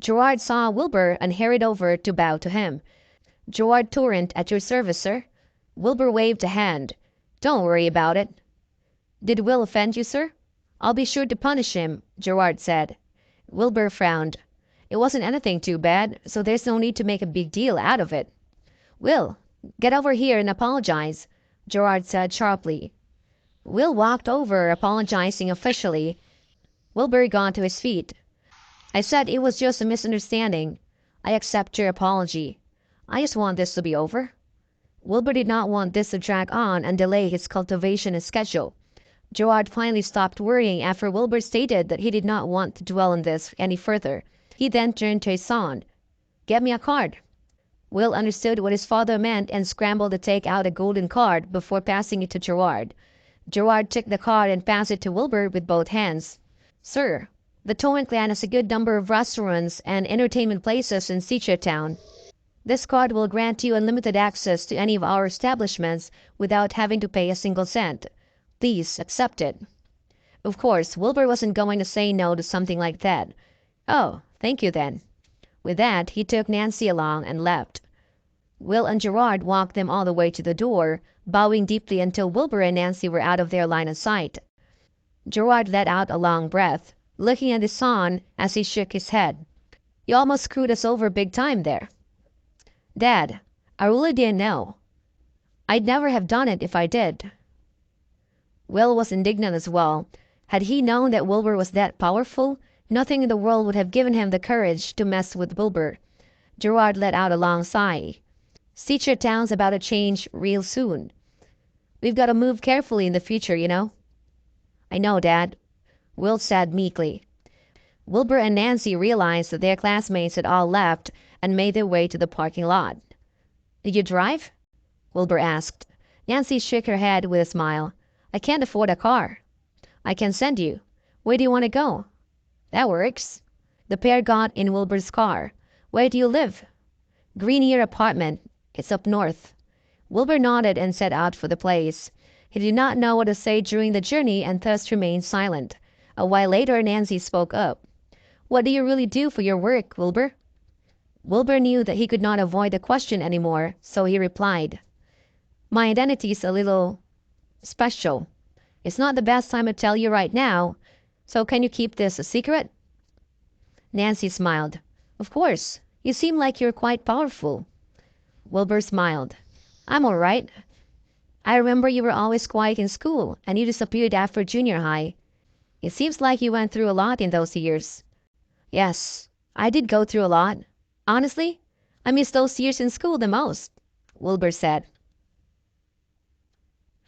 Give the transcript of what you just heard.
Gerard saw Wilbur and hurried over to bow to him. "Gerard Torrent at your service, sir." Wilbur waved a hand. "Don't worry about it." "Did Will offend you, sir?" "I'll be sure to punish him," Gerard said. Wilbur frowned. "It wasn't anything too bad, so there's no need to make a big deal out of it." "Will, get over here and apologize," Gerard said sharply. Will walked over, apologizing officially. Wilbur got to his feet. "I said it was just a misunderstanding. I accept your apology. I just want this to be over." Wilbur did not want this to drag on and delay his cultivation schedule. Gerard finally stopped worrying after Wilbur stated that he did not want to dwell on this any further. He then turned to his son. "Get me a card." Will understood what his father meant and scrambled to take out a golden card before passing it to Gerard. Gerard took the card and passed it to Wilbur with both hands. "Sir, the Torrent clan has a good number of restaurants and entertainment places in Seachertown. This card will grant you unlimited access to any of our establishments without having to pay a single cent. Please accept it." Of course, Wilbur wasn't going to say no to something like that. "Oh, thank you then." With that, he took Nancy along and left. Will and Gerard walked them all the way to the door, bowing deeply until Wilbur and Nancy were out of their line of sight. Gerard let out a long breath, looking at his son as he shook his head. "You almost screwed us over big time there." "Dad, I really didn't know. I'd never have done it if I did." Will was indignant as well. Had he known that Wilbur was that powerful, nothing in the world would have given him the courage to mess with Wilbur. Gerard let out a long sigh. "Seachertown's about to change real soon. We've got to move carefully in the future, you know." "I know, Dad," Will said meekly. Wilbur and Nancy realized that their classmates had all left and made their way to the parking lot. "Did you drive?" Wilbur asked. Nancy shook her head with a smile. "I can't afford a car." "I can send you. Where do you want to go?" "That works." The pair got in Wilbur's car. "Where do you live?" "Greenier apartment. It's up north." Wilbur nodded and set out for the place. He did not know what to say during the journey and thus remained silent. A while later Nancy spoke up. "What do you really do for your work, Wilbur?" Wilbur knew that he could not avoid the question anymore, so he replied, "My identity's a little special. It's not the best time to tell you right now, so can you keep this a secret?" Nancy smiled. "Of course. You seem like you're quite powerful." Wilbur smiled. "I'm all right. I remember you were always quiet in school, and you disappeared after junior high. It seems like you went through a lot in those years." "Yes, I did go through a lot. Honestly, I miss those years in school the most," Wilbur said.